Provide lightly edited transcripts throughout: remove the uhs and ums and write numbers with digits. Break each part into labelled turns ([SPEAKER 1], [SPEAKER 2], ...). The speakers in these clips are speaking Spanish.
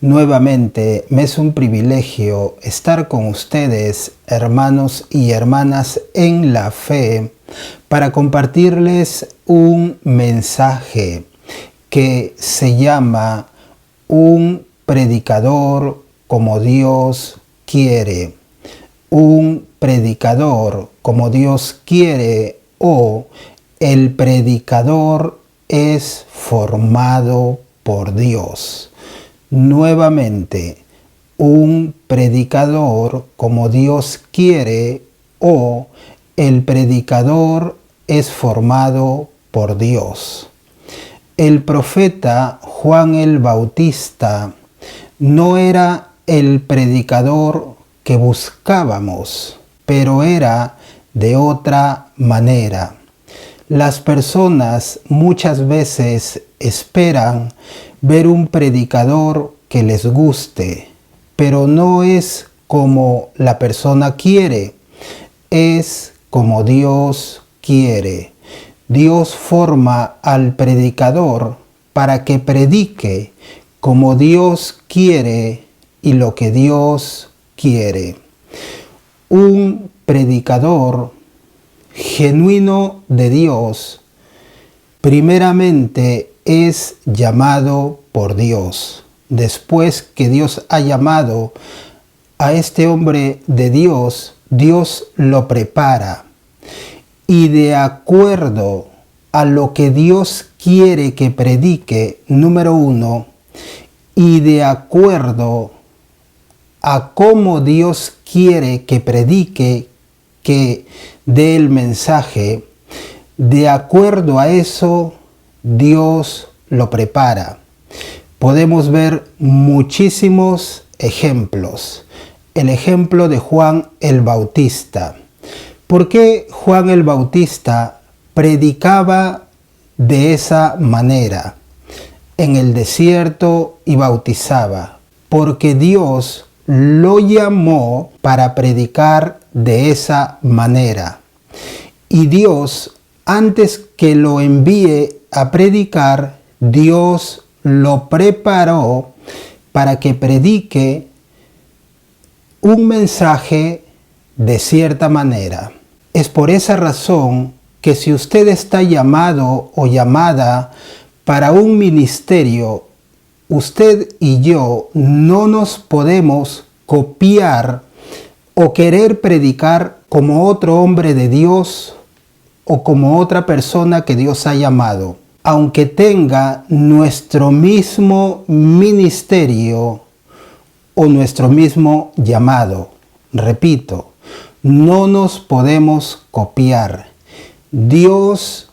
[SPEAKER 1] Nuevamente, me es un privilegio estar con ustedes, hermanos y hermanas en la fe, para compartirles un mensaje que se llama Un predicador como Dios quiere. Un predicador como Dios quiere, o el predicador es formado por Dios. Nuevamente, un predicador como Dios quiere, o el predicador es formado por Dios. El profeta Juan el Bautista no era el predicador que buscábamos, pero era de otra manera. Las personas muchas veces esperan ver un predicador que les guste, pero no es como la persona quiere, es como Dios quiere. Dios forma al predicador para que predique como Dios quiere y lo que Dios quiere. Un predicador genuino de Dios, primeramente es llamado por Dios. Después que Dios ha llamado a este hombre de Dios, Dios lo prepara. Y de acuerdo a lo que Dios quiere que predique, número uno, y de acuerdo a cómo Dios quiere que predique, que dé el mensaje, de acuerdo a eso, Dios lo prepara. Podemos ver muchísimos ejemplos. El ejemplo de Juan el Bautista. ¿Por qué Juan el Bautista predicaba de esa manera en el desierto y bautizaba? Porque Dios lo llamó para predicar de esa manera. Y Dios, antes que lo envíe a predicar, Dios lo preparó para que predique un mensaje de cierta manera. Es por esa razón que si usted está llamado o llamada para un ministerio, usted y yo no nos podemos copiar o querer predicar como otro hombre de Dios o como otra persona que Dios ha llamado. Aunque tenga nuestro mismo ministerio o nuestro mismo llamado. Repito, no nos podemos copiar. Dios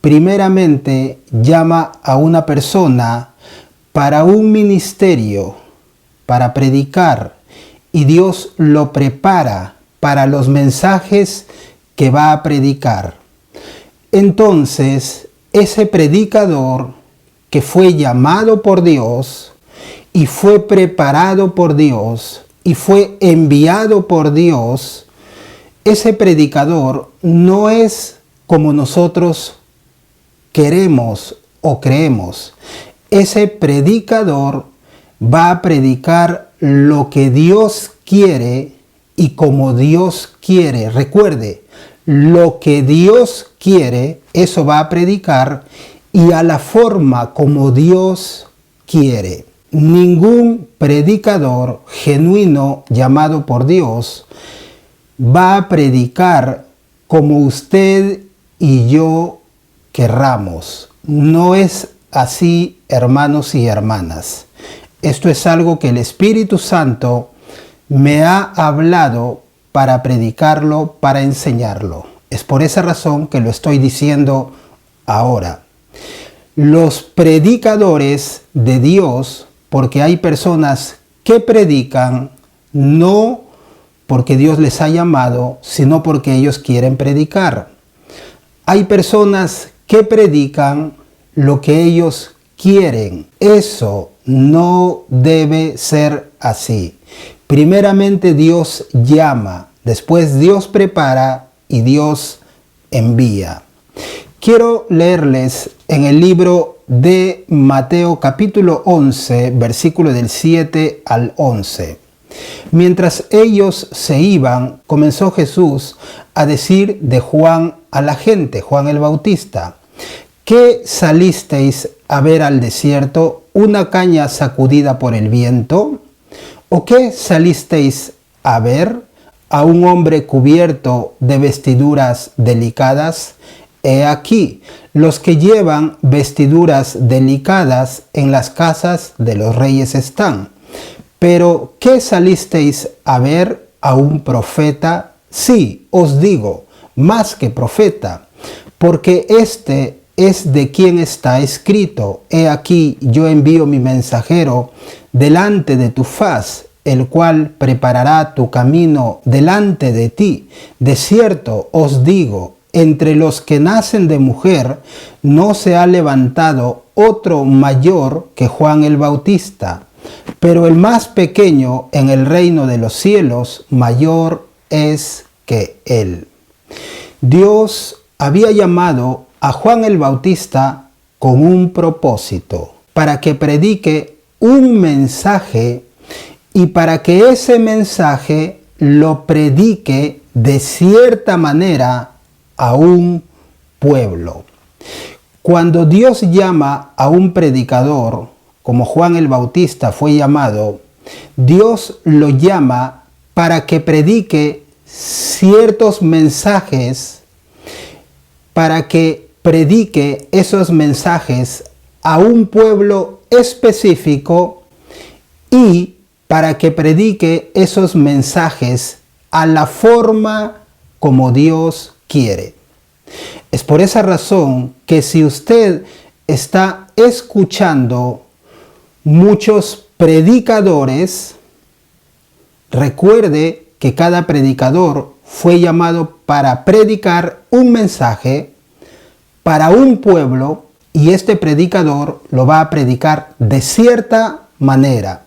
[SPEAKER 1] primeramente llama a una persona para un ministerio, para predicar, y Dios lo prepara para los mensajes que va a predicar. Entonces, ese predicador que fue llamado por Dios y fue preparado por Dios y fue enviado por Dios, ese predicador no es como nosotros queremos o creemos. Ese predicador va a predicar lo que Dios quiere y como Dios quiere. Recuerde, lo que Dios quiere, eso va a predicar y a la forma como Dios quiere. Ningún predicador genuino llamado por Dios va a predicar como usted y yo querramos. No es así, hermanos y hermanas. Esto es algo que el Espíritu Santo me ha hablado para predicarlo, para enseñarlo. Es por esa razón que lo estoy diciendo ahora. Los predicadores de Dios, porque hay personas que predican no porque Dios les ha llamado, sino porque ellos quieren predicar. Hay personas que predican lo que ellos quieren. Eso no debe ser así. Primeramente Dios llama, después Dios prepara y Dios envía. Quiero leerles en el libro de Mateo capítulo 11, versículo del 7 al 11. Mientras ellos se iban, comenzó Jesús a decir de Juan a la gente, Juan el Bautista: ¿qué salisteis a ver al desierto? ¿Una caña sacudida por el viento? ¿O qué salisteis a ver? ¿A un hombre cubierto de vestiduras delicadas? He aquí, los que llevan vestiduras delicadas en las casas de los reyes están. Pero, ¿qué salisteis a ver? ¿A un profeta? Sí, os digo, más que profeta, porque este es de quien está escrito: he aquí, yo envío mi mensajero delante de tu faz, el cual preparará tu camino delante de ti. De cierto os digo, entre los que nacen de mujer no se ha levantado otro mayor que Juan el Bautista, pero el más pequeño en el reino de los cielos mayor es que él. Dios había llamado a Juan el Bautista con un propósito, para que predique un mensaje y para que ese mensaje lo predique de cierta manera a un pueblo. Cuando Dios llama a un predicador, como Juan el Bautista fue llamado, Dios lo llama para que predique ciertos mensajes, para que predique esos mensajes a un pueblo específico y para que predique esos mensajes a la forma como Dios quiere. Es por esa razón que si usted está escuchando muchos predicadores, recuerde que cada predicador fue llamado para predicar un mensaje para un pueblo y este predicador lo va a predicar de cierta manera.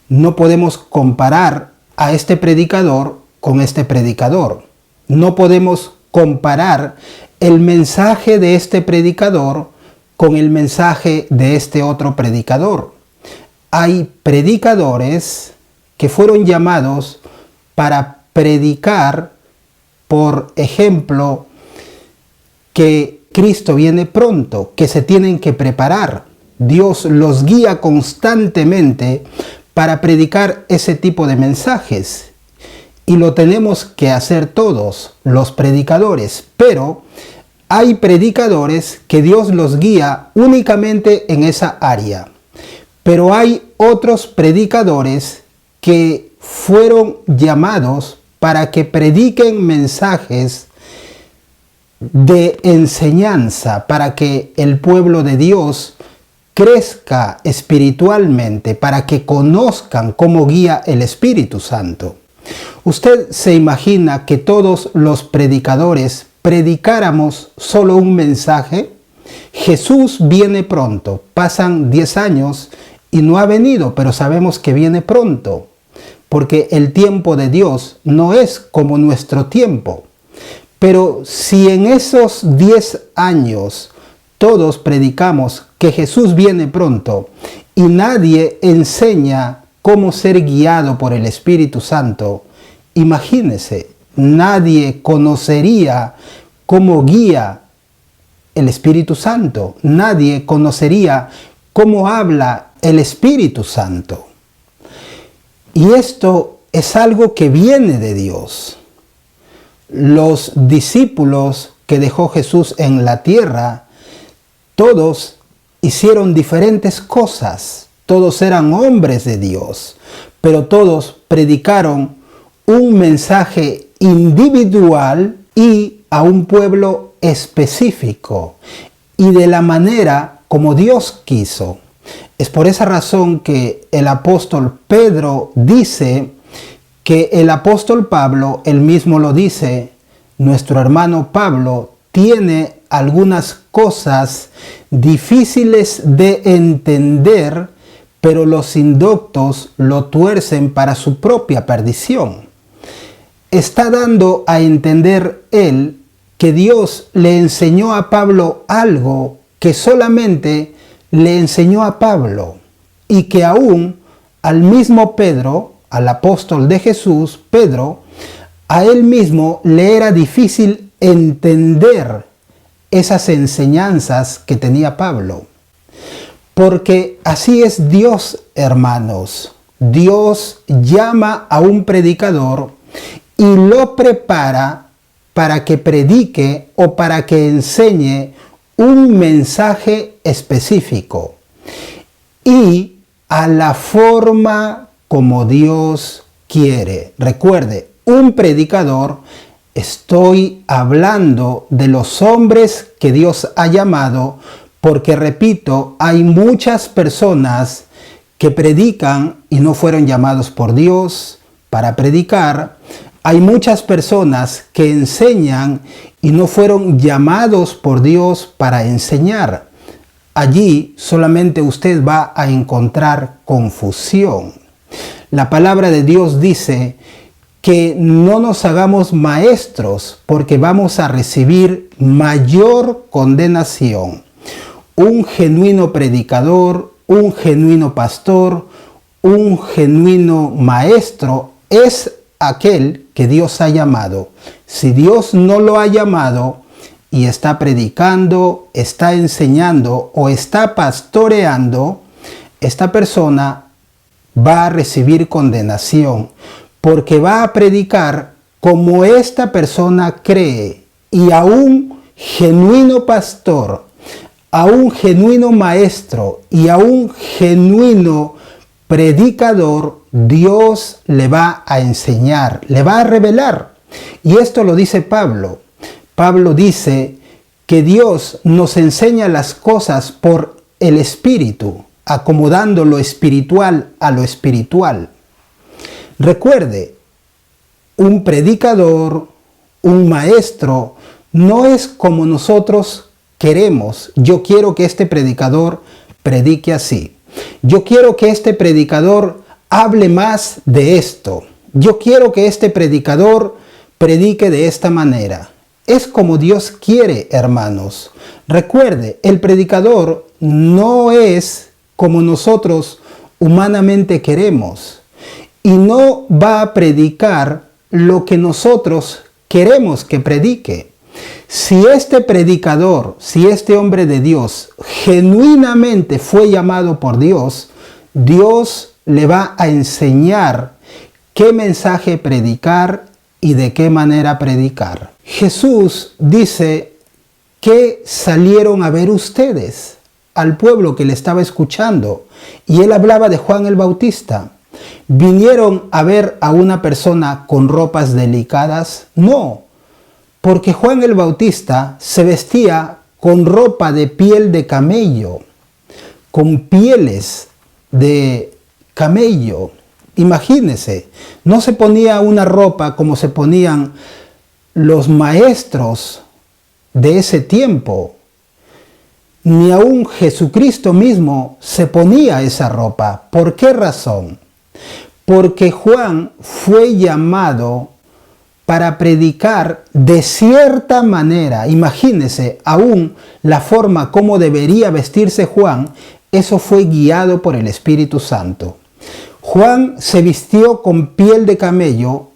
[SPEAKER 1] No podemos comparar a este predicador con este predicador. No podemos comparar el mensaje de este predicador con el mensaje de este otro predicador. Hay predicadores que fueron llamados para predicar, por ejemplo, que Cristo viene pronto, que se tienen que preparar. Dios los guía constantemente para predicar ese tipo de mensajes. Y lo tenemos que hacer todos, los predicadores. Pero hay predicadores que Dios los guía únicamente en esa área. Pero hay otros predicadores que fueron llamados para que prediquen mensajes de enseñanza, para que el pueblo de Dios crezca espiritualmente, para que conozcan cómo guía el Espíritu Santo. ¿Usted se imagina que todos los predicadores predicáramos solo un mensaje? Jesús viene pronto. Pasan 10 años y no ha venido, pero sabemos que viene pronto, porque el tiempo de Dios no es como nuestro tiempo. Pero si en esos 10 años todos predicamos que Jesús viene pronto y nadie enseña cómo ser guiado por el Espíritu Santo, imagínese, nadie conocería cómo guía el Espíritu Santo. Nadie conocería cómo habla el Espíritu Santo. Y esto es algo que viene de Dios. Los discípulos que dejó Jesús en la tierra, todos hicieron diferentes cosas. Todos eran hombres de Dios, pero todos predicaron un mensaje individual y a un pueblo específico y de la manera como Dios quiso. Es por esa razón que el apóstol Pedro dice que el apóstol Pablo, él mismo lo dice, nuestro hermano Pablo tiene algunas cosas difíciles de entender, pero los indoctos lo tuercen para su propia perdición. Está dando a entender él que Dios le enseñó a Pablo algo que solamente le enseñó a Pablo y que aún al mismo Pedro, al apóstol de Jesús, Pedro, a él mismo le era difícil entender esas enseñanzas que tenía Pablo. Porque así es Dios, hermanos. Dios llama a un predicador y lo prepara para que predique o para que enseñe un mensaje específico y a la forma como Dios quiere. Recuerde, un predicador, estoy hablando de los hombres que Dios ha llamado, porque repito, hay muchas personas que predican y no fueron llamados por Dios para predicar. Hay muchas personas que enseñan y no fueron llamados por Dios para enseñar. Allí solamente usted va a encontrar confusión. La palabra de Dios dice que no nos hagamos maestros porque vamos a recibir mayor condenación. Un genuino predicador, un genuino pastor, un genuino maestro es aquel que Dios ha llamado. Si Dios no lo ha llamado y está predicando, está enseñando o está pastoreando, esta persona va a recibir condenación porque va a predicar como esta persona cree. Y a un genuino pastor, a un genuino maestro y a un genuino predicador, Dios le va a enseñar, le va a revelar. Y esto lo dice Pablo. Pablo dice que Dios nos enseña las cosas por el Espíritu, acomodando lo espiritual a lo espiritual. Recuerde, un predicador, un maestro, no es como nosotros queremos. Yo quiero que este predicador predique así. Yo quiero que este predicador hable más de esto. Yo quiero que este predicador predique de esta manera. Es como Dios quiere, hermanos. Recuerde, el predicador no es como nosotros humanamente queremos. Y no va a predicar lo que nosotros queremos que predique. Si este predicador, si este hombre de Dios genuinamente fue llamado por Dios, Dios le va a enseñar qué mensaje predicar y de qué manera predicar. Jesús dice que salieron a ver ustedes al pueblo que le estaba escuchando, y él hablaba de Juan el Bautista. ¿Vinieron a ver a una persona con ropas delicadas? No, porque Juan el Bautista se vestía con ropa de piel de camello, con pieles de camello. Imagínese, no se ponía una ropa como se ponían los maestros de ese tiempo. Ni aún Jesucristo mismo se ponía esa ropa. ¿Por qué razón? Porque Juan fue llamado para predicar de cierta manera. Imagínese, aún la forma como debería vestirse Juan, eso fue guiado por el Espíritu Santo. Juan se vistió con piel de camello,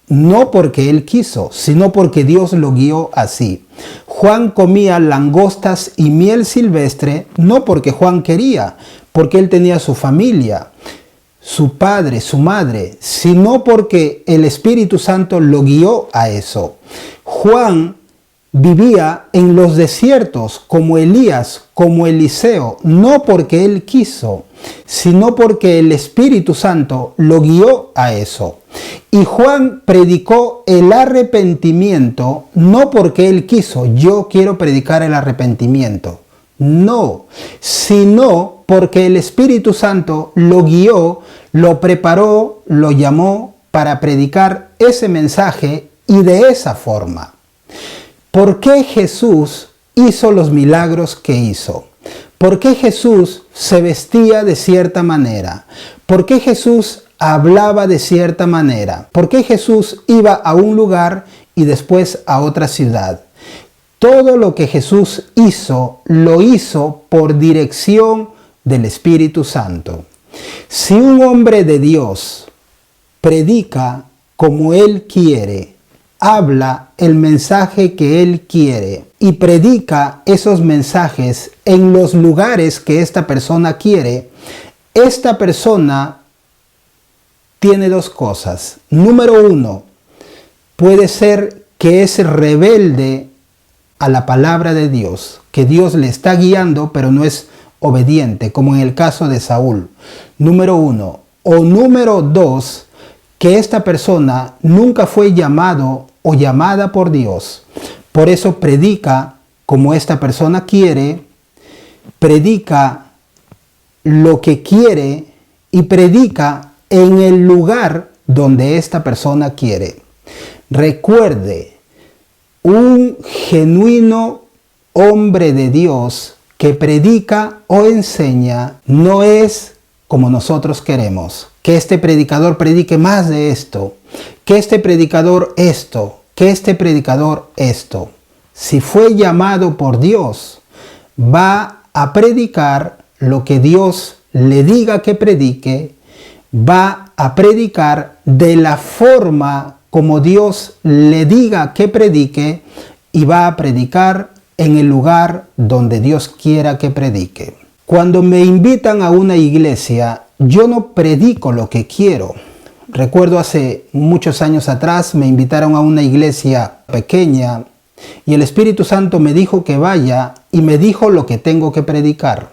[SPEAKER 1] no porque él quiso, sino porque Dios lo guió así. Juan comía langostas y miel silvestre, no porque Juan quería, porque él tenía su familia, su padre, su madre, sino porque el Espíritu Santo lo guió a eso. Juan vivía en los desiertos como Elías, como Eliseo, no porque él quiso, sino porque el Espíritu Santo lo guió a eso. Y Juan predicó el arrepentimiento, no porque él quiso, yo quiero predicar el arrepentimiento, no, sino porque el Espíritu Santo lo guió, lo preparó, lo llamó para predicar ese mensaje y de esa forma. ¿Por qué Jesús hizo los milagros que hizo? ¿Por qué Jesús se vestía de cierta manera? ¿Por qué Jesús hablaba de cierta manera? ¿Por qué Jesús iba a un lugar y después a otra ciudad? Todo lo que Jesús hizo, lo hizo por dirección del Espíritu Santo. Si un hombre de Dios predica como Él quiere, habla el mensaje que Él quiere y predica esos mensajes en los lugares que esta persona quiere, esta persona tiene dos cosas. Número uno, puede ser que es rebelde a la palabra de Dios, que Dios le está guiando, pero no es obediente, como en el caso de Saúl. Número uno. O número dos, que esta persona nunca fue llamado o llamada por Dios. Por eso predica como esta persona quiere, predica lo que quiere y predica en el lugar donde esta persona quiere. Recuerde, un genuino hombre de Dios que predica o enseña no es como nosotros queremos. Que este predicador predique más de esto, que este predicador esto, que este predicador esto. Si fue llamado por Dios, va a predicar lo que Dios le diga que predique, va a predicar de la forma como Dios le diga que predique y va a predicar en el lugar donde Dios quiera que predique. Cuando me invitan a una iglesia, yo no predico lo que quiero. Recuerdo hace muchos años atrás me invitaron a una iglesia pequeña y el Espíritu Santo me dijo que vaya y me dijo lo que tengo que predicar.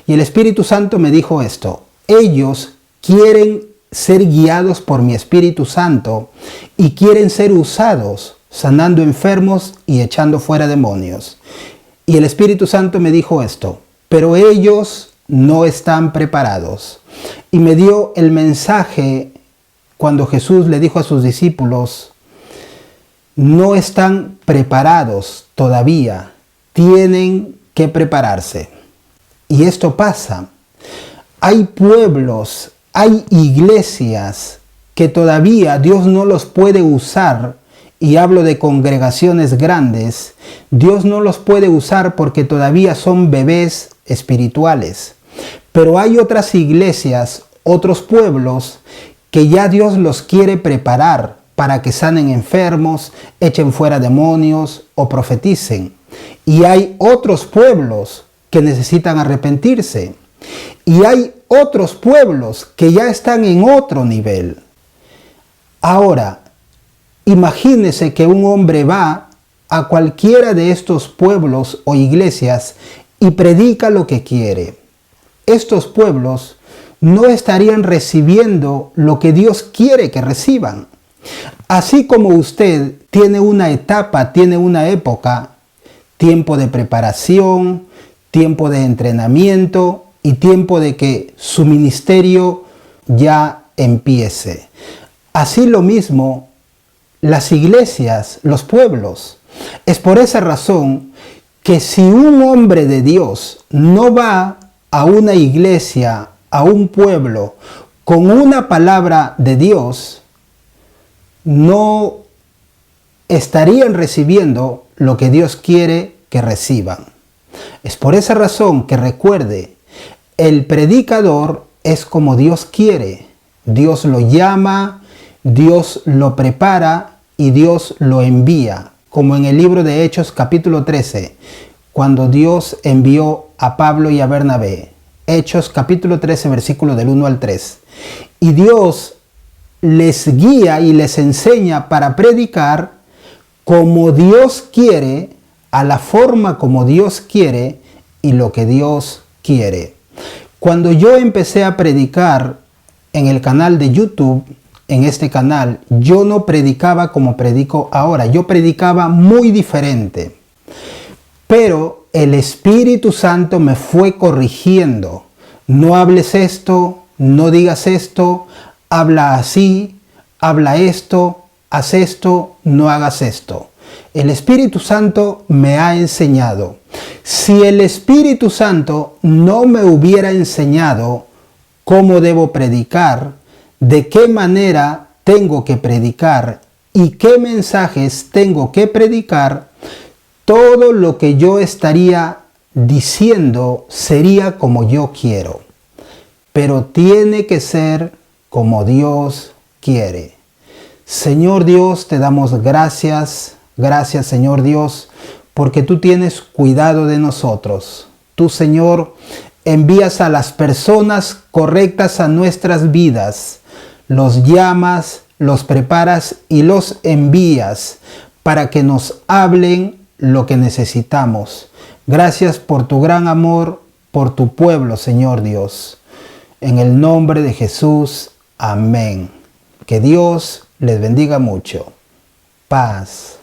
[SPEAKER 1] Y el Espíritu Santo me dijo esto: ellos quieren ser guiados por mi Espíritu Santo y quieren ser usados sanando enfermos y echando fuera demonios. Y el Espíritu Santo me dijo esto: pero ellos no están preparados. Y me dio el mensaje cuando Jesús le dijo a sus discípulos: no están preparados todavía, tienen que prepararse. Y esto pasa. Hay pueblos, hay iglesias que todavía Dios no los puede usar, y hablo de congregaciones grandes. Dios no los puede usar porque todavía son bebés espirituales. Pero hay otras iglesias, otros pueblos, que ya Dios los quiere preparar para que sanen enfermos, echen fuera demonios o profeticen. Y hay otros pueblos que necesitan arrepentirse. Y hay otros pueblos que ya están en otro nivel. Ahora, imagínese que un hombre va a cualquiera de estos pueblos o iglesias y predica lo que quiere. Estos pueblos no estarían recibiendo lo que Dios quiere que reciban. Así como usted tiene una etapa, tiene una época, tiempo de preparación, tiempo de entrenamiento y tiempo de que su ministerio ya empiece. Así lo mismo las iglesias, los pueblos. Es por esa razón que si un hombre de Dios no va a una iglesia, a un pueblo, con una palabra de Dios, no estarían recibiendo lo que Dios quiere que reciban. Es por esa razón que recuerde, el predicador es como Dios quiere. Dios lo llama, Dios lo prepara y Dios lo envía. Como en el libro de Hechos capítulo 13, cuando Dios envió a Pablo y a Bernabé. Hechos capítulo 13, versículo del 1 al 3. Y Dios les guía y les enseña para predicar como Dios quiere, a la forma como Dios quiere y lo que Dios quiere. Cuando yo empecé a predicar en el canal de YouTube, en este canal, yo no predicaba como predico ahora. Yo predicaba muy diferente. Pero el Espíritu Santo me fue corrigiendo. No hables esto, no digas esto, habla así, habla esto, haz esto, no hagas esto. El Espíritu Santo me ha enseñado. Si el Espíritu Santo no me hubiera enseñado cómo debo predicar, de qué manera tengo que predicar y qué mensajes tengo que predicar, todo lo que yo estaría diciendo sería como yo quiero, pero tiene que ser como Dios quiere. Señor Dios, te damos gracias, gracias Señor Dios, porque tú tienes cuidado de nosotros. Tú, Señor, envías a las personas correctas a nuestras vidas, los llamas, los preparas y los envías para que nos hablen lo que necesitamos. Gracias por tu gran amor, por tu pueblo, Señor Dios. En el nombre de Jesús, amén. Que Dios les bendiga mucho. Paz.